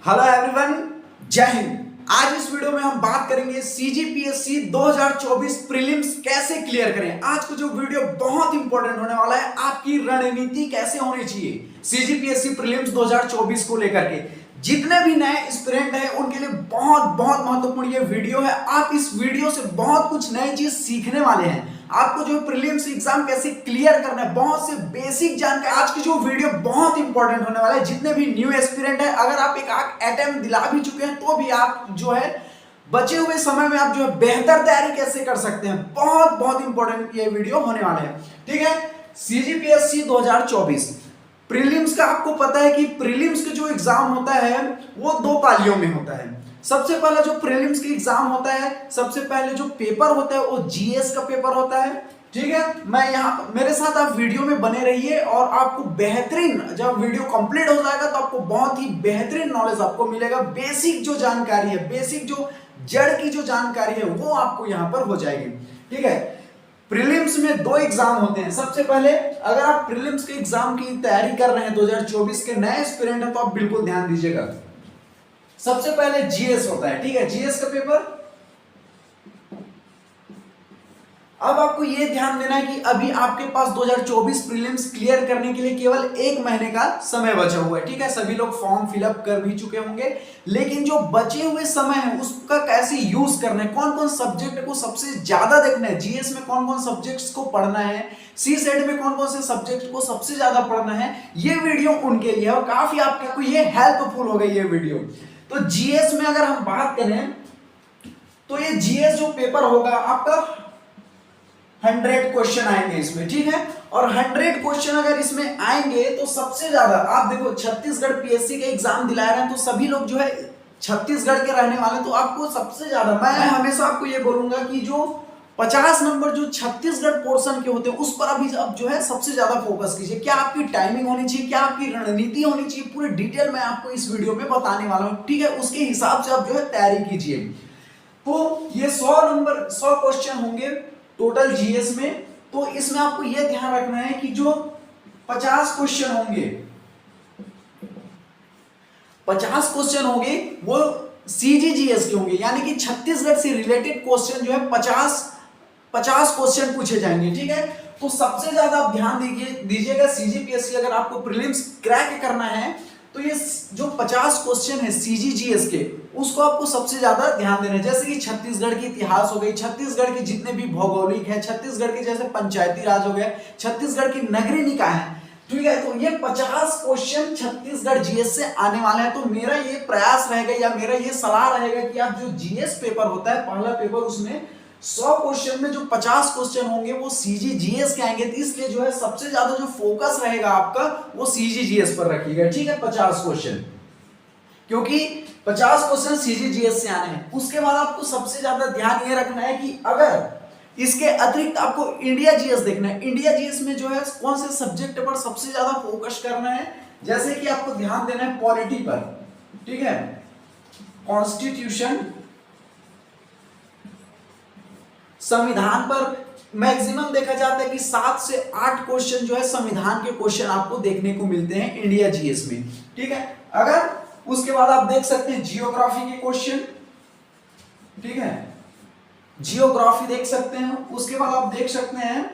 Hello everyone, जय हिंद। आज इस वीडियो में हम बात करेंगे सीजीपीएससी 2024 प्रीलिम्स कैसे क्लियर करें। आज का जो वीडियो बहुत इंपॉर्टेंट होने वाला है, आपकी रणनीति कैसे होनी चाहिए सीजीपीएससी प्रीलिम्स 2024 को लेकर के। जितने भी नए एस्पिरेंट हैं उनके लिए बहुत बहुत महत्वपूर्ण ये वीडियो है। आप इस वीडियो से बहुत कुछ नई चीज सीखने वाले हैं। आपको जो प्रीलिम्स एग्जाम कैसे क्लियर करना है, बहुत से बेसिक जानकारी। आज की जो वीडियो बहुत इंपॉर्टेंट होने वाला है। जितने भी न्यू एस्पिरेंट है, अगर आप एक अटेम्प्ट दिला भी चुके हैं तो भी आप जो है बचे हुए समय में आप जो है बेहतर तैयारी कैसे कर सकते हैं, बहुत बहुत इंपॉर्टेंट ये वीडियो होने वाला है। ठीक है, सीजीपीएससी 2024 प्रीलिम्स का आपको पता है कि प्रीलिम्स का जो एग्जाम होता है वो दो पालियों में होता है। सबसे पहला जो प्रीलिम्स का एग्जाम होता है, सबसे पहले जो पेपर होता है वो जीएस का पेपर होता है। ठीक है, मैं यहाँ मेरे साथ आप वीडियो में बने रहिए और आपको बेहतरीन, जब वीडियो कंप्लीट हो जाएगा तो आपको बहुत ही बेहतरीन नॉलेज आपको मिलेगा। बेसिक जो जानकारी है, बेसिक जो जड़ की जो जानकारी है वो आपको यहाँ पर हो जाएगी। ठीक है, प्रीलिम्स में दो एग्जाम होते हैं। सबसे पहले अगर आप प्रीलिम्स के एग्जाम की तैयारी कर रहे हैं 2024 के नए एस्पिरेंट हैं तो आप बिल्कुल ध्यान दीजिएगा। सबसे पहले जीएस होता है। ठीक है, जीएस का पेपर। अब आपको यह ध्यान देना है कि अभी आपके पास 2024 प्रीलिम्स क्लियर करने के लिए केवल 1 महीने का समय बचा हुआ है। ठीक है, सभी लोग फॉर्म फिलअप कर भी चुके होंगे, लेकिन जो बचे हुए समय है उसका कैसे यूज करना है, कौन कौन सब्जेक्ट को सबसे ज्यादा देखना है, जीएस में कौन कौन सब्जेक्ट्स को पढ़ना है, सी सेट में कौन कौन से सब्जेक्ट को सबसे ज्यादा पढ़ना है, ये वीडियो उनके लिए और काफी आपको ये हेल्पफुल होगा ये वीडियो। तो जीएस में अगर हम बात करें तो ये जीएस जो पेपर होगा आपका 100 क्वेश्चन आएंगे इसमें। ठीक है, और 100 क्वेश्चन अगर इसमें आएंगे तो सबसे ज्यादा आप देखो छत्तीसगढ़ पीएससी के एग्जाम दिला रहे हैं तो सभी लोग जो है छत्तीसगढ़ के रहने वाले, तो आपको सबसे ज्यादा, मैं हमेशा आपको ये बोलूंगा कि जो 50 नंबर जो छत्तीसगढ़ पोर्शन के होते हैं उस पर अभी अब जो है सबसे ज्यादा फोकस कीजिए। क्या आपकी टाइमिंग होनी चाहिए, क्या आपकी रणनीति होनी चाहिए, पूरी डिटेल मैं आपको इस वीडियो में बताने वाला हूं। ठीक है, उसके हिसाब से आप जो है तैयारी कीजिए। तो ये 100 क्वेश्चन होंगे टोटल जीएस में। तो इसमें आपको यह ध्यान रखना है कि जो 50 क्वेश्चन होंगे, 50 क्वेश्चन होंगे वो सीजीजीएस के होंगे, यानी कि छत्तीसगढ़ से रिलेटेड क्वेश्चन जो है 50 क्वेश्चन पूछे जाएंगे। ठीक है, तो सबसे ज्यादा आप ध्यान दीजिएगा सीजीपीएससी अगर आपको प्रीलिम्स क्रैक करना है तो ये जो 50 क्वेश्चन है सीजीजीएस के, उसको आपको सबसे ज्यादा ध्यान देना है। जैसे कि छत्तीसगढ़ की इतिहास हो गई, छत्तीसगढ़ के जितने भी भौगोलिक है, छत्तीसगढ़ के जैसे पंचायती राज हो गया, छत्तीसगढ़ की नगरीय निकाय है। ठीक है, तो ये 50 क्वेश्चन छत्तीसगढ़ जीएस से आने वाले हैं। तो मेरा ये प्रयास रहेगा या मेरा ये सलाह रहेगा कि आप जो जीएस पेपर होता है पहला पेपर, उसमें 100 क्वेश्चन में जो 50 क्वेश्चन होंगे वो सीजीजीएस के आएंगे। तो इसलिए जो है सबसे ज्यादा जो फोकस रहेगा आपका वो सीजीजीएस पर रखिएगा। ठीक है, 50 क्वेश्चन, क्योंकि 50 क्वेश्चन सीजीजीएस से आने हैं। उसके बाद आपको सबसे ज्यादा ध्यान ये रखना है कि अगर इसके अतिरिक्त आपको इंडिया जीएस देखना है, इंडिया जीएस में जो है कौन से सब्जेक्ट पर सबसे ज्यादा फोकस करना है। जैसे कि आपको ध्यान देना है पॉलिटी पर, ठीक है, कॉन्स्टिट्यूशन, संविधान पर मैक्सिमम देखा जाता है कि 7 से 8 क्वेश्चन जो है संविधान के क्वेश्चन आपको देखने को मिलते हैं इंडिया जीएस में। ठीक है, अगर उसके बाद आप देख सकते हैं जियोग्राफी के क्वेश्चन। ठीक है, जियोग्राफी देख सकते हैं। उसके बाद आप देख सकते हैं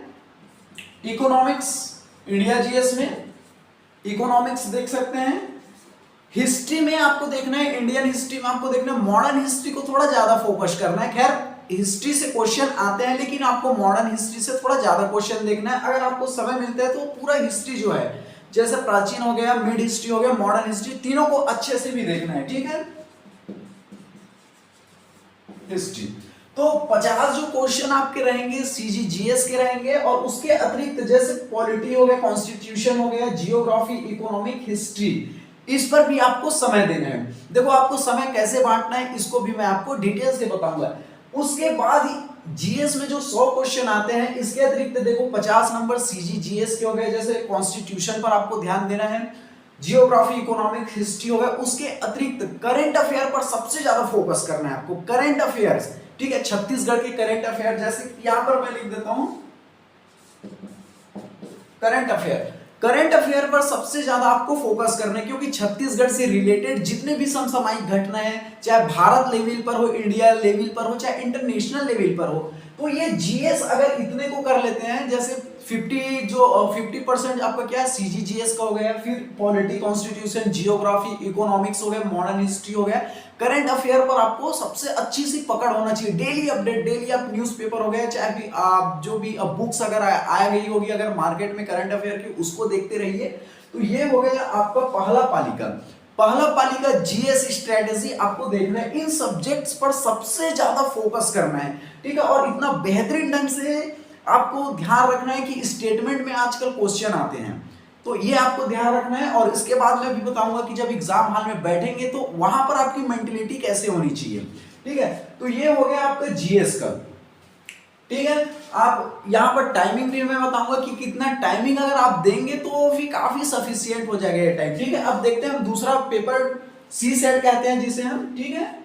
इकोनॉमिक्स, इंडिया जीएस में इकोनॉमिक्स देख सकते हैं। हिस्ट्री में आपको देखना है, इंडियन हिस्ट्री में आपको देखना है, मॉडर्न हिस्ट्री को थोड़ा ज्यादा फोकस करना है। खैर हिस्ट्री से क्वेश्चन आते हैं लेकिन आपको मॉडर्न हिस्ट्री से थोड़ा ज्यादा क्वेश्चन देखना है। अगर आपको समय मिलता है तो पूरा हिस्ट्री जो है, जैसे प्राचीन हो गया, मिड हिस्ट्री हो गया, मॉडर्न हिस्ट्री, तीनों को अच्छे से भी देखना है। ठीक है, हिस्ट्री तो 50 जो क्वेश्चन आपके रहेंगे सीजीजीएस के रहेंगे, और उसके अतिरिक्त जैसे पॉलिटी हो गया, कॉन्स्टिट्यूशन हो गया, जियोग्राफी, इकोनॉमिक, हिस्ट्री, इस पर भी आपको समय देना है। देखो आपको समय कैसे बांटना है इसको भी मैं आपको डिटेल से बताऊंगा। उसके बाद जीएस में जो 100 क्वेश्चन आते हैं, इसके अतिरिक्त देखो 50 नंबर सीजीजीएस के हो गए, जैसे कॉन्स्टिट्यूशन पर आपको ध्यान देना है, जियोग्राफी, इकोनॉमिक, हिस्ट्री हो गया। उसके अतिरिक्त करंट अफेयर पर सबसे ज्यादा फोकस करना है आपको, करंट अफेयर्स। ठीक है, छत्तीसगढ़ के करंट अफेयर, जैसे यहां पर मैं लिख देता हूं करंट अफेयर। करंट अफेयर पर सबसे ज्यादा आपको फोकस करना है, क्योंकि छत्तीसगढ़ से रिलेटेड जितने भी समसामयिक घटनाएं हैं, चाहे भारत लेवल पर हो, इंडिया लेवल पर हो, चाहे इंटरनेशनल लेवल पर हो, तो ये जीएस अगर इतने को कर लेते हैं, जैसे 50% आपका क्या है सीजीजीएस का हो गया, फिर पॉलिटी, कॉन्स्टिट्यूशन, जियोग्राफी, इकोनॉमिक्स हो गया, मॉडर्न हिस्ट्री हो गया, करंट अफेयर पर आपको सबसे अच्छी सी पकड़ होना चाहिए। डेली अपडेट, डेली आप न्यूज़पेपर हो गया, चाहे भी आप जो भी बुक्स अगर आ गई होगी अगर मार्केट में करंट अफेयर की, उसको देखते रहिए। तो ये हो गया आपका पहला पालिका जीएस स्ट्रेटेजी आपको देखना है, इन सब्जेक्ट्स पर सबसे ज्यादा फोकस करना है, ठीक है। और इतना बेहतरीन ढंग से आपको ध्यान रखना है कि स्टेटमेंट में आजकल क्वेश्चन आते हैं, तो ये आपको ध्यान रखना है। और इसके बाद मैं भी बताऊंगा कि जब एग्जाम हॉल में बैठेंगे तो वहां पर आपकी मेंटेलिटी कैसे होनी चाहिए, ठीक है। तो ये हो गया आपका जीएस का, ठीक है। आप यहाँ पर टाइमिंग भी मैं बताऊंगा कि कितना टाइमिंग अगर आप देंगे तो भी काफी सफिशियंट हो जाएगा ये टाइम, ठीक है। अब देखते हैं हम दूसरा पेपर, सी सेट कहते हैं जिसे हम, ठीक है,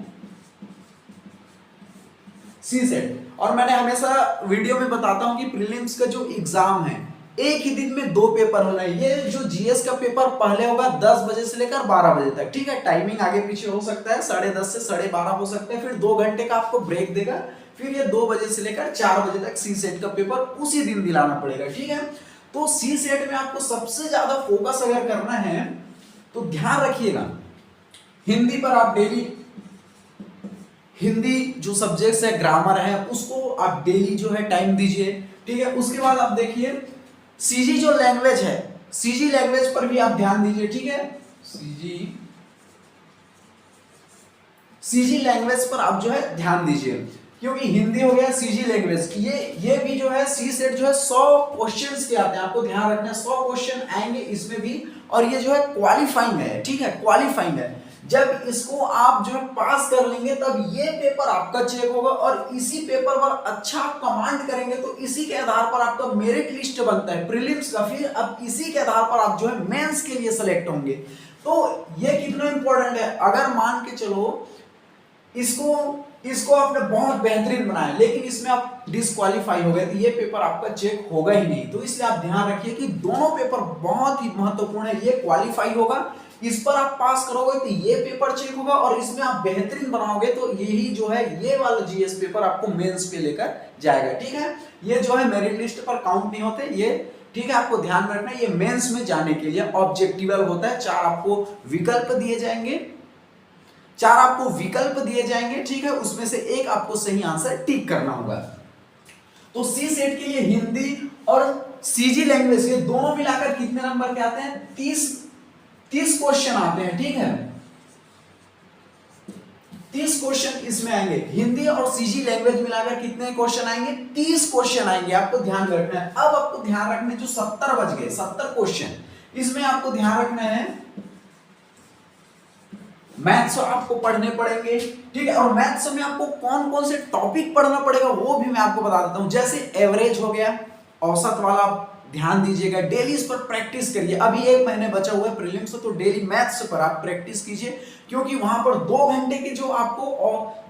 सी सेट। और मैंने हमेशा वीडियो में बताता हूं कि प्रीलिम्स का जो एग्जाम है एक ही दिन में 2 पेपर होना है। ये जो जीएस का पेपर पहले होगा 10 बजे से लेकर 12 बजे तक, ठीक है। टाइमिंग आगे पीछे हो सकता है, 10:30 से 12:30 हो सकता है, फिर 2 घंटे का आपको ब्रेक देगा, फिर ये 2 बजे से लेकर 4 बजे तक सी सेट का पेपर उसी दिन दिलाना पड़ेगा, ठीक है। तो सी सेट में आपको सबसे ज्यादा फोकस अगर करना है तो ध्यान रखिएगा, हिंदी पर आप डेली, हिंदी जो सब्जेक्ट्स है, ग्रामर है, उसको आप डेली जो है टाइम दीजिए, ठीक है। उसके बाद आप देखिए सीजी जो लैंग्वेज है, सीजी लैंग्वेज पर भी आप ध्यान दीजिए, ठीक है। सीजी लैंग्वेज पर आप जो है ध्यान दीजिए, क्योंकि हिंदी हो गया सीजी लैंग्वेज, ये भी जो है सी सेट जो है 100 क्वेश्चंस के आते हैं, आपको ध्यान रखना है 100 क्वेश्चन आएंगे इसमें भी। और ये जो है क्वालिफाइंग है, ठीक है, क्वालिफाइंग है। जब इसको आप जो है पास कर लेंगे तब ये पेपर आपका चेक होगा, और इसी पेपर पर अच्छा कमांड करेंगे तो इसी के आधार पर आपका मेरिट लिस्ट बनता है प्रीलिम्स का, फिर अब इसी के आधार पर आप जो है मेंस के लिए सेलेक्ट होंगे। तो ये कितना इंपॉर्टेंट है, अगर मान के चलो इसको आपने बहुत बेहतरीन बनाया लेकिन इसमें आप डिस्क्वालीफाई हो गए तो ये पेपर आपका चेक होगा ही नहीं। तो इसलिए आप ध्यान रखिए कि दोनों पेपर बहुत ही महत्वपूर्ण है, ये क्वालिफाई होगा, इस पर आप पास करोगे तो ये पेपर चेक होगा, और इसमें आप बेहतरीन बनाओगे तो यही जो है ये वाला जीएस पेपर आपको मेंस पे लेकर जाएगा, ठीक है। ये जो है मेरिट लिस्ट पर काउंट नहीं होते ये, ठीक है, आपको ध्यान रखना है। ये मेंस में जाने के लिए ऑब्जेक्टिवल होता है, 4 आपको विकल्प दिए जाएंगे, 4 आपको विकल्प दिए जाएंगे, ठीक है, उसमें से एक आपको सही आंसर टिक करना होगा। तो सी सेट के लिए हिंदी और सीजी लैंग्वेज ये दोनों मिलाकर कितने नंबर के आते हैं, 30 क्वेश्चन आते हैं, ठीक है, 30 क्वेश्चन इसमें आएंगे। हिंदी और सीजी लैंग्वेज मिलाकर कितने क्वेश्चन आएंगे, 30 क्वेश्चन आएंगे, आपको ध्यान रखना है। अब आपको ध्यान रखना है जो 70 बच गए, 70 क्वेश्चन, इसमें आपको ध्यान रखना है मैथ्स आपको पढ़ने पड़ेंगे, ठीक है। और मैथ्स में आपको कौन कौन से टॉपिक पढ़ना पड़ेगा वो भी मैं आपको बता देता हूं, जैसे एवरेज हो गया, औसत वाला ध्यान दीजिएगा, डेली इस पर प्रैक्टिस करिए। अभी 1 महीने बचा हुआ है प्रीलिम्स से, तो डेली मैथ्स पर आप प्रैक्टिस कीजिए, क्योंकि वहां पर 2 घंटे की जो आपको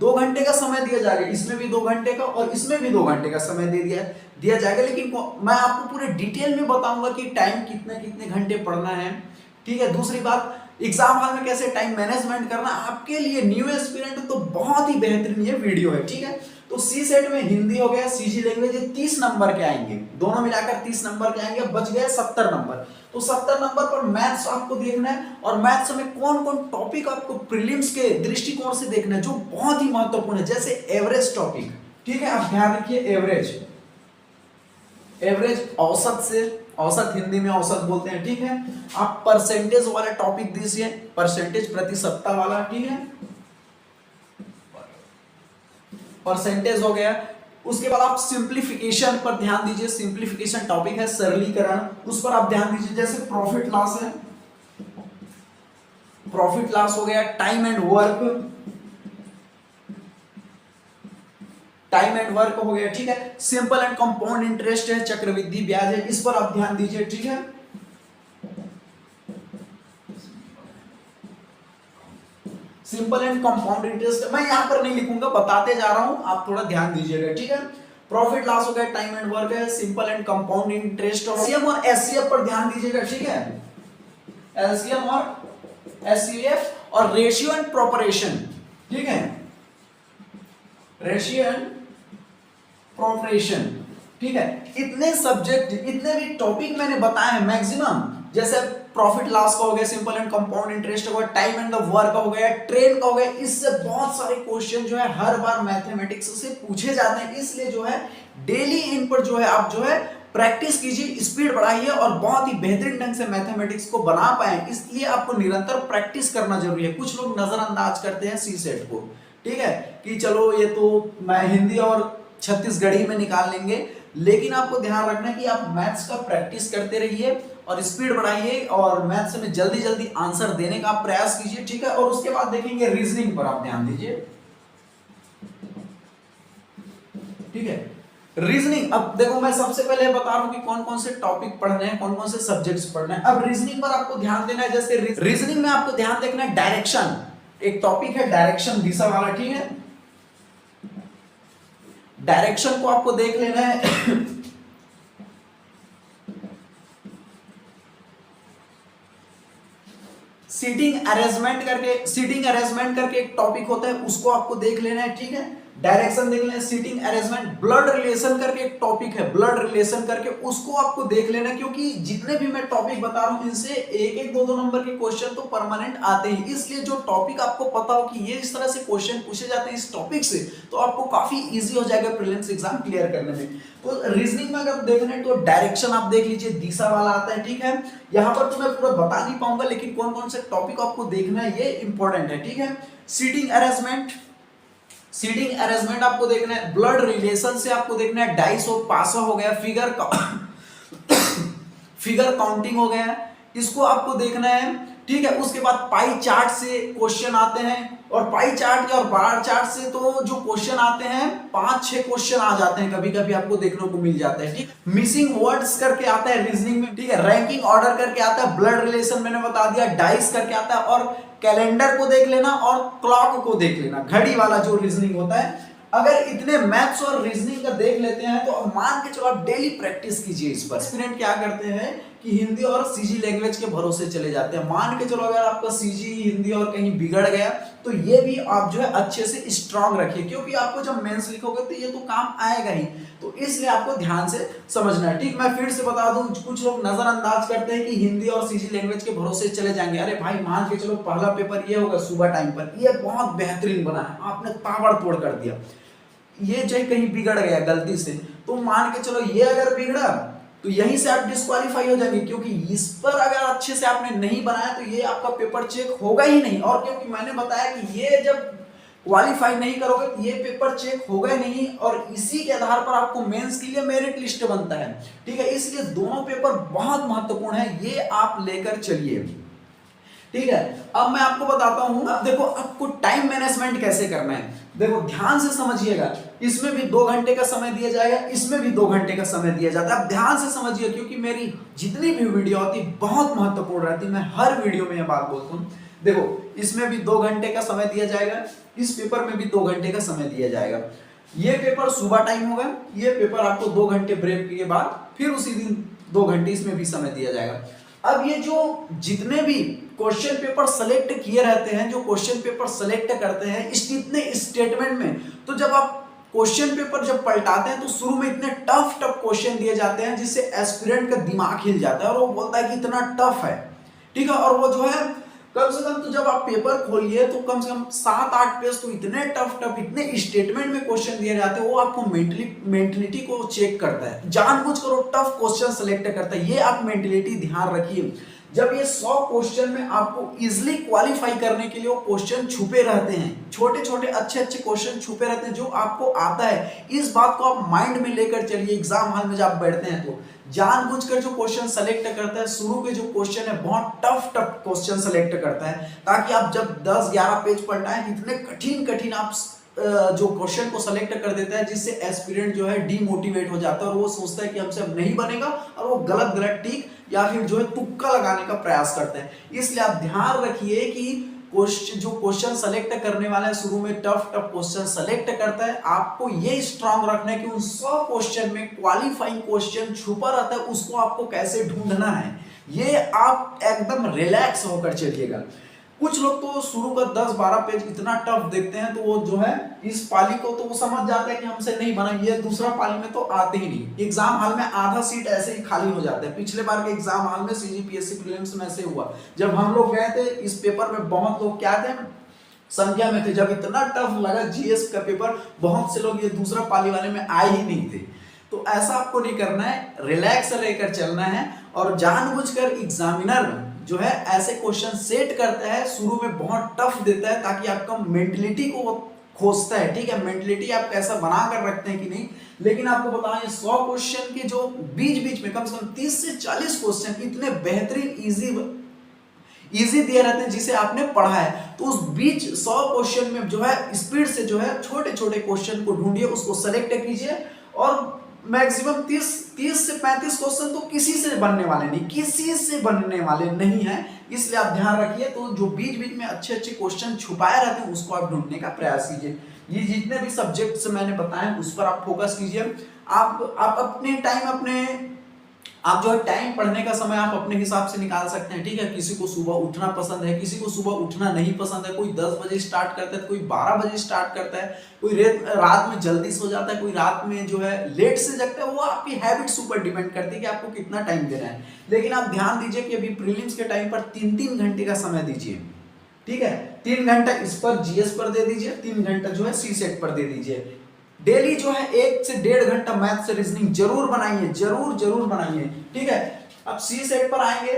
2 घंटे का समय दिया जाएगा, इसमें भी 2 घंटे का और इसमें भी 2 घंटे का समय दिया जाएगा। लेकिन मैं आपको पूरे डिटेल में बताऊंगा कि टाइम कितने कितने घंटे पढ़ना है, ठीक है। दूसरी बात, एग्जाम हॉल में कैसे टाइम मैनेजमेंट करना, आपके लिए न्यू एस्पिरेंट तो बहुत ही बेहतरीन ये वीडियो है, ठीक है। तो सी सेट में हिंदी हो गया, सीजी लैंग्वेज 30 नंबर के आएंगे, दोनों मिलाकर 30 नंबर के आएंगे, बच गए 70 नंबर। तो 70 नंबर पर मैथ्स आपको देखना है, और मैथ्स में कौन कौन टॉपिक आपको प्रीलिम्स के दृष्टिकोण से देखना है जो बहुत ही महत्वपूर्ण है, जैसे एवरेज टॉपिक, ठीक है, आप ध्यान रखिए। एवरेज औसत से, औसत हिंदी में औसत बोलते हैं, ठीक है। आप परसेंटेज वाला टॉपिक दीजिए, परसेंटेज प्रतिशतता वाला, ठीक है, परसेंटेज हो गया। उसके बाद आप सिंप्लीफिकेशन पर ध्यान दीजिए, सिंप्लीफिकेशन टॉपिक है, सरलीकरण, उस पर आप ध्यान दीजिए। जैसे प्रॉफिट लॉस है, प्रॉफिट लॉस हो गया। टाइम एंड वर्क हो गया, ठीक है। सिंपल एंड कंपाउंड इंटरेस्ट है, चक्रवृद्धि ब्याज है, इस पर आप ध्यान दीजिए, ठीक है। सिंपल एंड कंपाउंड इंटरेस्ट मैं यहां पर नहीं लिखूंगा, बताते जा रहा हूं, आप थोड़ा ध्यान दीजिएगा, ठीक है। प्रॉफिट लॉस हो गया, टाइम एंड वर्क है, सिंपल एंड कंपाउंड इंटरेस्ट, और एलसीएम और एचसीएफ पर ध्यान दीजिएगा, ठीक है, एलसीएम और एचसीएफ और रेशियो एंड प्रोपोर्शन, ठीक है, रेशियो एंड प्रोपोर्शन, ठीक है। इतने सब्जेक्ट, इतने भी टॉपिक मैंने बताए हैं मैक्सिमम, जैसे प्रॉफिट लॉस का हो गया, सिंपल एंड कंपाउंड इंटरेस्ट हो गया, टाइम एंड द वर्क का हो गया, ट्रेन का हो गया, इससे बहुत सारे क्वेश्चन जो है हर बार मैथमेटिक्स से पूछे जाते हैं। इसलिए जो है डेली इन पर जो है आप जो है प्रैक्टिस कीजिए, स्पीड बढ़ाइए और बहुत ही बेहतरीन ढंग से मैथमेटिक्स को बना पाए। इसलिए आपको निरंतर प्रैक्टिस करना जरूरी है। कुछ लोग नजरअंदाज करते हैं सी सेट को, ठीक है, कि चलो ये तो मैं हिंदी और छत्तीसगढ़ी में निकाल लेंगे, लेकिन आपको ध्यान रखना है कि आप मैथ्स का प्रैक्टिस करते रहिए और स्पीड बढ़ाइए और मैथ्स में जल्दी जल्दी आंसर देने का प्रयास कीजिए, ठीक है। और उसके बाद देखेंगे रीजनिंग पर, आप ध्यान दीजिए, ठीक है। रीजनिंग, अब देखो मैं सबसे पहले बता रहा हूं कि कौन कौन से टॉपिक पढ़ने हैं, कौन कौन से सब्जेक्ट्स पढ़ने हैं। अब रीजनिंग पर आपको ध्यान देना है, जैसे रीजनिंग में आपको ध्यान देखना है डायरेक्शन, एक टॉपिक है डायरेक्शन, दिशा वाला, ठीक है। डायरेक्शन को आपको देख लेना है। सीटिंग अरेंजमेंट करके एक टॉपिक होता है, उसको आपको देख लेना है, ठीक है। डायरेक्शन देख लेना, सीटिंग अरेंजमेंट, ब्लड रिलेशन करके एक टॉपिक है, ब्लड रिलेशन करके उसको आपको देख लेना, क्योंकि जितने भी मैं टॉपिक बता रहा हूं इनसे एक एक दो नंबर के क्वेश्चन तो परमानेंट आते हैं। इसलिए जो टॉपिक आपको पता हो कि ये इस तरह से क्वेश्चन पूछे जाते हैं इस टॉपिक से, तो आपको काफी इजी हो जाएगा प्रीलिम्स एग्जाम क्लियर करने में। तो रीजनिंग में अगर देखना है तो डायरेक्शन आप देख लीजिए, दिशा वाला आता है, ठीक है। यहां पर तो मैं पूरा बता नहीं पाऊंगा, लेकिन कौन कौन से टॉपिक आपको देखना है ये इंपॉर्टेंट है, ठीक है। सीटिंग अरेंजमेंट आपको देखना है, ब्लड रिलेशन से आपको देखना है, डाइस और पासा हो गया, फिगर काउंटिंग हो गया, इसको आपको देखना है, ठीक है। उसके बाद पाई चार्ट से क्वेश्चन आते हैं, और पाई चार्ट और बार चार्ट से तो जो क्वेश्चन आते हैं 5-6 क्वेश्चन आ जाते हैं, कभी कभी आपको देखने को मिल जाता है, ठीक। मिसिंग वर्ड्स करके आता है रीजनिंग में, ठीक है। रैंकिंग ऑर्डर करके आता है, ब्लड रिलेशन मैंने बता दिया, डाइस करके आता है, और कैलेंडर को देख लेना और क्लॉक को देख लेना, घड़ी वाला जो रीजनिंग होता है। अगर इतने मैथ्स और रीजनिंग का देख लेते हैं तो मान के चलो आप डेली प्रैक्टिस कीजिए इस पर। स्टूडेंट क्या करते हैं कि हिंदी और सीजी लैंग्वेज के भरोसे चले जाते हैं। मान के चलो अगर आपका सीजी हिंदी और कहीं बिगड़ गया तो ये भी आप जो है अच्छे से स्ट्रांग रखिए, क्योंकि आपको जब मेंस लिखोगे तो ये तो काम आएगा ही, तो इसलिए आपको ध्यान से समझना है, ठीक। मैं फिर से बता दूं, कुछ लोग नजरअंदाज करते हैं कि हिंदी और सीजी लैंग्वेज के भरोसे चले जाएंगे। अरे भाई मान के चलो पहला पेपर ये होगा सुबह टाइम पर, ये बहुत बेहतरीन बना है, आपने ताबड़तोड़ कर दिया, ये जो कहीं बिगड़ गया गलती से तो मान के चलो ये अगर बिगड़ा तो यहीं से आप डिस्क्वालीफाई हो जाएंगे, क्योंकि इस पर अगर अच्छे से आपने नहीं बनाया तो ये आपका पेपर चेक होगा ही नहीं। और क्योंकि मैंने बताया कि ये जब क्वालिफाई नहीं करोगे तो ये पेपर चेक होगा ही नहीं, और इसी के आधार पर आपको मेंस के लिए मेरिट लिस्ट बनता है, ठीक है। इसलिए दोनों पेपर बहुत महत्वपूर्ण है, ये आप लेकर चलिए, ठीक है। अब मैं आपको बताता हूं, अब देखो आपको टाइम मैनेजमेंट कैसे करना है, देखो ध्यान से समझिएगा। इसमें भी 2 घंटे का समय दिया जाएगा, इसमें भी 2 घंटे का समय दिया जाता है। अब ध्यान से समझिए, क्योंकि मेरी जितनी भी वीडियो होती है बहुत महत्वपूर्ण रहती है, मैं हर वीडियो में यह बात बोलता हूँ। देखो इसमें भी 2 घंटे का समय दिया जाएगा, इस पेपर में भी 2 घंटे का समय दिया जाएगा। ये पेपर सुबह टाइम होगा, ये पेपर आपको 2 घंटे ब्रेक के बाद फिर उसी दिन 2 घंटे इसमें भी समय दिया जाएगा। अब ये जो जितने भी क्वेश्चन पेपर सेलेक्ट किए रहते हैं, जो क्वेश्चन पेपर सेलेक्ट करते हैं इतने स्टेटमेंट में, तो जब आप क्वेश्चन पेपर जब पलटाते हैं तो शुरू में इतने टफ क्वेश्चन दिए जाते हैं जिससे एस्पिरेंट का दिमाग हिल जाता है और वो बोलता है कि इतना टफ है, ठीक है। और वो जो है कम से कम तो जब आप पेपर खोलिए तो कम से कम 7-8 पेज तो इतने टफ इतने स्टेटमेंट में क्वेश्चन दिए जाते हैं, वो आपको मेंटलिटी को चेक करता है, जानबूझकर वो टफ क्वेश्चन सेलेक्ट करता है। ये आप मेंटलिटी ध्यान रखिए। जब ये 100 क्वेश्चन में आपको इजिली क्वालिफाई करने के लिए वो क्वेश्चन छुपे रहते हैं, छोटे छोटे अच्छे क्वेश्चन छुपे रहते हैं जो आपको आता है। इस बात को आप माइंड में लेकर चलिए, एग्जाम हॉल में जब बैठते हैं तो जानबूझकर जो क्वेश्चन सेलेक्ट करता है, शुरू के जो क्वेश्चन है बहुत टफ क्वेश्चन सेलेक्ट करता है, ताकि आप जब 10-11 पेज पढ़ना इतने कठिन आप जो क्वेश्चन को सेलेक्ट कर देता है, जिससे एस्पिरेंट जो है डीमोटिवेट हो जाता है और वो सोचता है कि हमसे अब नहीं बनेगा, और वो गलत टिक या फिर जो है तुक्का लगाने का प्रयास करते हैं। इसलिए आप ध्यान रखिए कि जो क्वेश्चन सेलेक्ट करने वाला है शुरू में टफ क्वेश्चन सेलेक्ट करता है, आपको ये स्ट्रांग रखना है कि उन 100 क्वेश्चन में क्वालिफाइंग क्वेश्चन छुपा रहता है, उसको आपको कैसे ढूंढना है, ये आप एकदम रिलैक्स होकर चलिएगा। कुछ लोग तो शुरू का 10-12 पेज इतना टफ देखते हैं तो वो जो है इस पाली को तो वो समझ जाता है कि हमसे नहीं बना, ये दूसरा पाली में तो आते ही नहीं। एग्जाम हॉल में आधा सीट ऐसे ही खाली हो जाता है। पिछले बार के एग्जाम हॉल में सीजीपीएससी प्रीलिम्स में ऐसे हुआ, जब हम लोग गए थे इस पेपर में बहुत लोग क्या थे, संख्या में थे, जब इतना टफ लगा जीएस का पेपर, बहुत से लोग ये दूसरा पाली वाले में आए ही नहीं थे। तो ऐसा आपको नहीं करना है, रिलैक्स लेकर चलना है और जानबूझकर एग्जामिनर जो है ऐसे क्वेश्चन सेट करता है, शुरू में बहुत टफ देता है ताकि आपका मेंटलिटी को खोजता है, ठीक है, मेंटलिटी आप कैसा बना कर रखते हैं कि नहीं। लेकिन आपको बताएं ये 100 क्वेश्चन के जो बीच बीच में कम से कम 30 से 40 क्वेश्चन इतने बेहतरीन इजी दिए रहते हैं जिसे आपने पढ़ा है, तो उस बीच 100 क्वेश्चन में जो है स्पीड से जो है छोटे छोटे क्वेश्चन को ढूंढिए, उसको सेलेक्ट कीजिए और मैक्सिमम 30 से 35 क्वेश्चन तो किसी से बनने वाले नहीं, किसी से बनने वाले नहीं है, इसलिए आप ध्यान रखिए। तो जो बीच बीच में अच्छे अच्छे क्वेश्चन छुपाए रहते हैं उसको आप ढूंढने का प्रयास कीजिए। ये जितने भी सब्जेक्ट से मैंने बताए उस पर आप फोकस कीजिए। आप अपने टाइम आप जो है टाइम पढ़ने का समय आप अपने हिसाब से निकाल सकते हैं, ठीक है। किसी को सुबह उठना पसंद है, किसी को सुबह उठना नहीं पसंद है, कोई 10 बजे स्टार्ट करता है, कोई 12 बजे स्टार्ट करता है, कोई रात में जल्दी सो जाता है, कोई रात में जो है लेट से जगता है। वो आपकी हैबिट्स ऊपर डिपेंड करती है कि आपको कितना टाइम देना है। लेकिन आप ध्यान दीजिए कि अभी प्रीलिम्स के टाइम पर 3-3 घंटे का समय दीजिए, ठीक है। 3 घंटा इस पर जीएस पर दे दीजिए, 3 घंटा जो है सी सेट पर दे दीजिए। डेली जो है 1 से 1.5 घंटा मैथ से रीजनिंग जरूर बनाइए, जरूर बनाइए, ठीक है। अब सी सेट पर आएंगे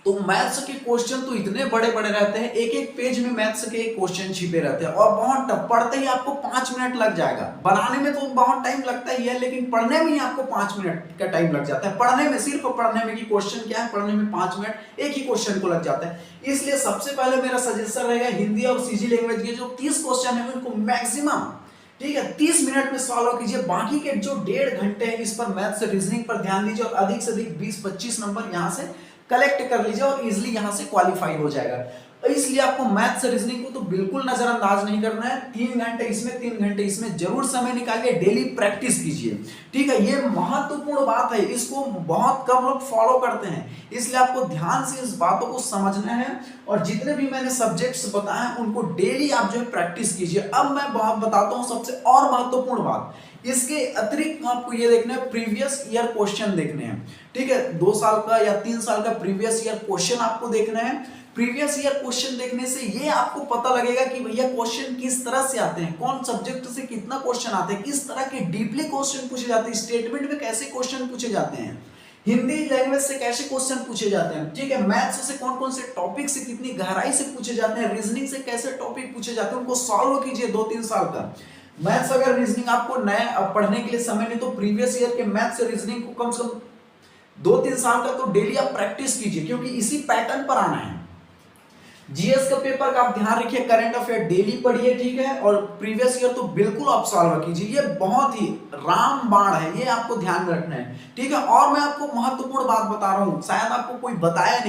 तो मैथ्स के क्वेश्चन तो इतने बड़े बड़े रहते हैं, एक एक पेज में मैथ्स के क्वेश्चन छिपे रहते हैं और बहुत टफ, पढ़ते ही आपको 5 मिनट लग जाएगा। बनाने में तो बहुत टाइम लगता ही है, लेकिन पढ़ने में ही आपको 5 मिनट का टाइम लग जाता है। पढ़ने में, सिर्फ पढ़ने में, कि क्वेश्चन क्या है, पढ़ने में 5 मिनट एक ही क्वेश्चन को लग जाता है। इसलिए सबसे पहले मेरा सजेशन रहेगा हिंदी और सीजी लैंग्वेज के जो 30 क्वेश्चन है उनको मैक्सिमम, ठीक है, 30 मिनट में सॉल्व कीजिए। बाकी के जो 1.5 घंटे हैं इस पर मैथ्स रीजनिंग पर ध्यान दीजिए और अधिक से अधिक 20-25 नंबर यहां से कलेक्ट कर लीजिए और इजीली यहां से क्वालिफाई हो जाएगा। इसलिए आपको मैथ्स रीजनिंग को तो बिल्कुल नजरअंदाज नहीं करना है। 3 घंटे इसमें, 3 घंटे इसमें जरूर समय निकालिए, डेली प्रैक्टिस कीजिए, ठीक है। ये महत्वपूर्ण बात है, इसको बहुत कम लोग फॉलो करते हैं, इसलिए आपको ध्यान से इस बातों को समझना है। और जितने भी मैंने सब्जेक्ट्स बताए उनको डेली आप जो है प्रैक्टिस कीजिए। अब मैं बहुत बताता हूं सबसे और महत्वपूर्ण बात, इसके अतिरिक्त आपको ये देखना है, प्रीवियस ईयर क्वेश्चन देखने हैं, ठीक है। 2 साल का या 3 साल का प्रीवियस ईयर क्वेश्चन आपको देखना है। प्रीवियस ईयर क्वेश्चन देखने से ये आपको पता लगेगा कि भैया क्वेश्चन किस तरह से आते हैं, कौन सब्जेक्ट से कितना क्वेश्चन आते हैं, किस तरह के डीपली क्वेश्चन पूछे जाते हैं, स्टेटमेंट में कैसे क्वेश्चन पूछे जाते हैं, हिंदी लैंग्वेज से कैसे क्वेश्चन पूछे जाते हैं, ठीक है। मैथ्स से कौन कौन से टॉपिक से कितनी गहराई से पूछे जाते हैं, रीजनिंग से कैसे टॉपिक पूछे जाते हैं, उनको सॉल्व कीजिए 2-3 साल का। मैथ्स अगर रीजनिंग आपको नया पढ़ने के लिए समय नहीं तो प्रीवियस ईयर के मैथ्स रीजनिंग को कम से कम 2-3 साल का तो डेली आप प्रैक्टिस कीजिए, क्योंकि इसी पैटर्न पर आना है। जीएस का पेपर का आप ध्यान रखिए, करंट अफेयर डेली पढ़िए, ठीक है। और प्रीवियस ईयर तो बिल्कुल आप सॉल्व कीजिए, ये बहुत ही रामबाण है, ये आपको ध्यान रखना है, ठीक है। और मैं आपको महत्वपूर्ण बात बता रहा हूं, शायद आपको कोई बताया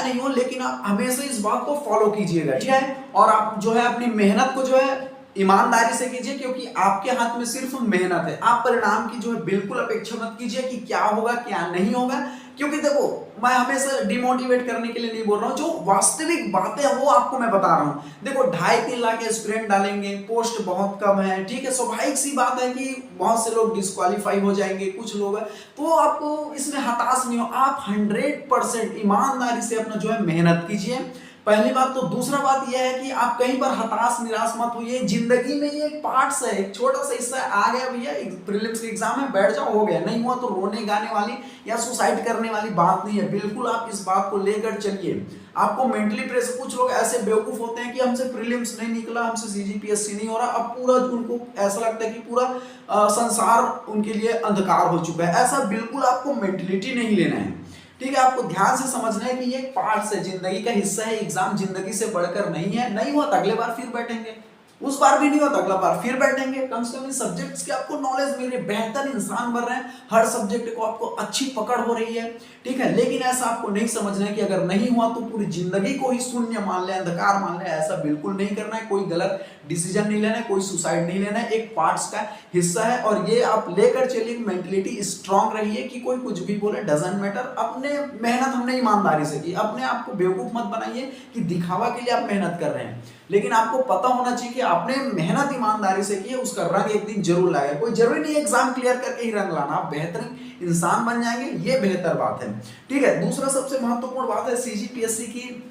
नहीं हो, लेकिन आप हमेशा इस बात को फॉलो कीजिएगा, ठीक है। और आप जो है अपनी मेहनत को जो है ईमानदारी से कीजिए, क्योंकि आपके हाथ में सिर्फ मेहनत है। आप परिणाम की जो है बिल्कुल अपेक्षा मत कीजिए कि क्या होगा क्या नहीं होगा, क्योंकि देखो मैं हमेशा डिमोटिवेट करने के लिए नहीं बोल रहा हूं, जो वास्तविक बातें हैं वो आपको मैं बता रहा हूं। देखो 2.5-3 लाख एस्पिरेंट डालेंगे, पोस्ट बहुत कम है, ठीक है। स्वाभाविक सी बात है कि बहुत से लोग डिस्क्वालीफाई हो जाएंगे, कुछ लोग, तो आपको इसमें हताश नहीं हो, आप 100% ईमानदारी से अपना जो है मेहनत कीजिए, पहली बात। तो दूसरा बात यह है कि आप कहीं पर हताश निराश मत होइए, जिंदगी में ये एक पार्ट्स है, एक छोटा सा हिस्सा आ गया भैया, प्रीलिम्स के एग्जाम में बैठ जाओ, हो गया, नहीं हुआ तो रोने गाने वाली या सुसाइड करने वाली बात नहीं है। बिल्कुल आप इस बात को लेकर चलिए। आपको मेंटली प्रेशर, कुछ लोग ऐसे बेवकूफ होते हैं कि हमसे प्रीलिम्स नहीं निकला, हमसे सीजीपीएससी नहीं हो रहा, अब पूरा उनको ऐसा लगता है कि पूरा संसार उनके लिए अंधकार हो चुका है। ऐसा बिल्कुल आपको मेंटलिटी नहीं लेना है, ठीक है। आपको ध्यान से समझना है कि ये पार्ट्स है, जिंदगी का हिस्सा है, एग्जाम जिंदगी से बढ़कर नहीं है, नहीं हुआ तो अगले बार फिर बैठेंगे, उस बार भी नहीं होता, अगला बार फिर बैठेंगे, कम से कम इन सब्जेक्ट्स की आपको नॉलेज मिल रही है, बेहतर इंसान बन रहे हैं, हर सब्जेक्ट को आपको अच्छी पकड़ हो रही है, ठीक है। लेकिन ऐसा आपको नहीं समझना है कि अगर नहीं हुआ तो पूरी जिंदगी को ही शून्य मान ले, अंधकार मान ले, ऐसा बिल्कुल नहीं करना है। कोई गलत डिसीजन नहीं लेना है, कोई सुसाइड नहीं लेना है, एक पार्ट्स का हिस्सा है और ये आप लेकर चलिए, मेंटलिटी स्ट्रांग रहिए कि कोई कुछ भी बोले डजंट मैटर। अपने मेहनत हमने ईमानदारी से की, अपने आप को बेवकूफ मत बनाइए कि दिखावा के लिए आप मेहनत कर रहे हैं, लेकिन आपको पता होना चाहिए कि आपने मेहनत ईमानदारी से की है, उसका रंग एक दिन जरूर लाएगा। कोई जरूरी नहीं एग्जाम क्लियर करके ही रंग लाना, आप बेहतरीन इंसान बन जाएंगे, ये बेहतर बात है, ठीक है। दूसरा सबसे महत्वपूर्ण बात है सीजीपीएससी की,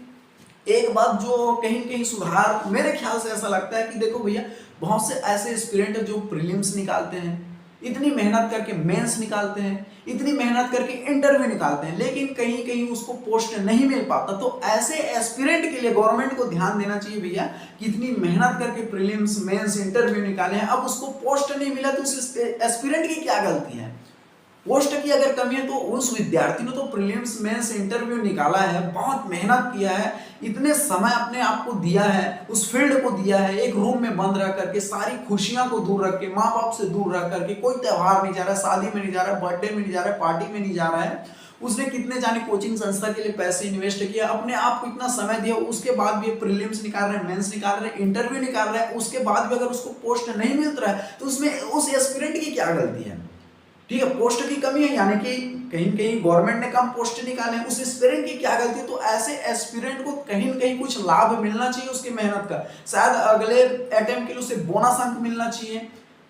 एक बात जो कहीं कहीं सुधार मेरे ख्याल से ऐसा लगता है कि देखो भैया, बहुत से ऐसे एस्पिरेंट जो प्रीलिम्स निकालते हैं, इतनी मेहनत करके मेंस निकालते हैं, इतनी मेहनत करके इंटरव्यू निकालते हैं, लेकिन कहीं कहीं उसको पोस्ट नहीं मिल पाता। तो ऐसे एस्पिरेंट के लिए गवर्नमेंट को ध्यान देना चाहिए भैया कि इतनी मेहनत करके प्रीलिम्स मेंस इंटरव्यू निकाले हैं, अब उसको पोस्ट नहीं मिला तो उस एस्पिरेंट की क्या गलती है? पोस्ट की अगर कमी है तो उस विद्यार्थी ने तो प्रीलिम्स मेंस इंटरव्यू निकाला है, बहुत मेहनत किया है, इतने समय अपने आप को दिया है, उस फील्ड को दिया है, एक रूम में बंद रह करके, सारी खुशियां को दूर रख के, माँ बाप से दूर रह करके, कोई त्योहार नहीं जा रहा है, शादी में नहीं जा रहा है, बर्थडे में नहीं जा रहा है, पार्टी में नहीं जा रहा है, उसने कितने जाने कोचिंग संस्था के लिए पैसे इन्वेस्ट किया, अपने आप को इतना समय दिया, उसके बाद भी प्रीलिम्स निकाल रहे हैं, मेंस निकाल रहे हैं, इंटरव्यू निकाल रहे हैं, उसके बाद भी अगर उसको पोस्ट नहीं मिल रहा है तो उसमें उस एस्पिरेंट की क्या गलती है? ठीक है, पोस्ट की कमी है, यानी कि कहीं कहीं गवर्नमेंट ने कम पोस्ट निकाले, उस एस्पिरेंट की क्या गलती? तो ऐसे एस्पिरेंट को कहीं न कहीं कुछ लाभ मिलना चाहिए उसकी मेहनत का, शायद अगले अटेम्प्ट के लिए उसे बोनस अंक मिलना चाहिए,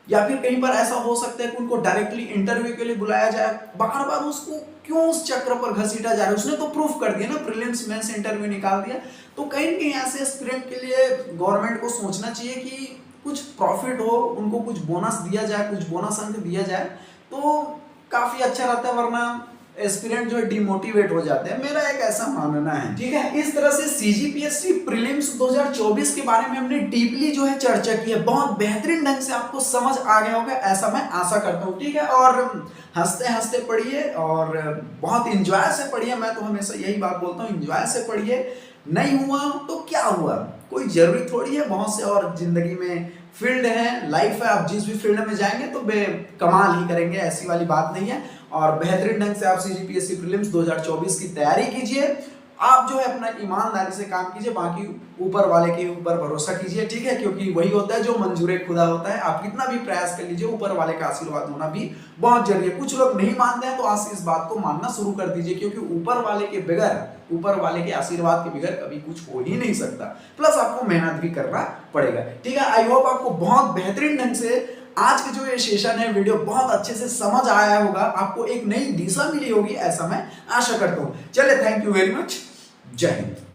या फिर कहीं पर ऐसा हो सकता है कि उनको डायरेक्टली इंटरव्यू के लिए बुलाया जाए। बार बार उसको क्यों उस चक्र पर घसीटा जा रहा है? उसने तो प्रूफ कर दिया ना, प्रीलिम्स मेंस इंटरव्यू निकाल दिया। तो कहीं न कहीं ऐसे एस्पिरेंट के लिए गवर्नमेंट को सोचना चाहिए कि कुछ प्रॉफिट हो, उनको कुछ बोनस दिया जाए, कुछ बोनस अंक दिया जाए तो काफी अच्छा रहता है, वरना एस्पिरेंट जो है डिमोटिवेट हो जाते हैं, मेरा एक ऐसा मानना है, ठीक है। इस तरह से सीजीपीएससी प्रीलिम्स 2024 के बारे में हमने डीपली जो है चर्चा की है, बहुत बेहतरीन ढंग से आपको समझ आ गया होगा, ऐसा मैं आशा करता हूँ, ठीक है। और हंसते हंसते पढ़िए और बहुत इंजॉय से पढ़िए, मैं तो हमेशा यही बात बोलता हूँ, इंजॉय से पढ़िए, नहीं हुआ तो क्या हुआ, कोई जरूरी थोड़ी है, बहुत से और जिंदगी में फील्ड है, लाइफ है, आप जिस भी फील्ड में जाएंगे तो कमाल ही करेंगे, ऐसी वाली बात नहीं है। और बेहतरीन ढंग से आप सीजीपीएससी प्रीलिम्स 2024 की तैयारी कीजिए, आप जो है अपना ईमानदारी से काम कीजिए, बाकी ऊपर वाले के ऊपर भरोसा कीजिए, ठीक है, क्योंकि वही होता है जो मंजूर खुदा होता है। आप कितना भी प्रयास कर लीजिए, ऊपर वाले का आशीर्वाद होना भी बहुत जरूरी है। कुछ लोग नहीं मानते हैं तो आज से इस बात को मानना शुरू कर दीजिए, क्योंकि ऊपर वाले के बगैर, ऊपर वाले के आशीर्वाद के बगैर कभी कुछ हो ही नहीं सकता, प्लस आपको मेहनत भी करना पड़ेगा, ठीक है। आई होप आपको बहुत बेहतरीन ढंग से आज के जो ये सेशन है, वीडियो बहुत अच्छे से समझ आया होगा, आपको एक नई दिशा मिली होगी, ऐसा मैं आशा करता हूं। चलिए, थैंक यू वेरी मच, जय हिंद।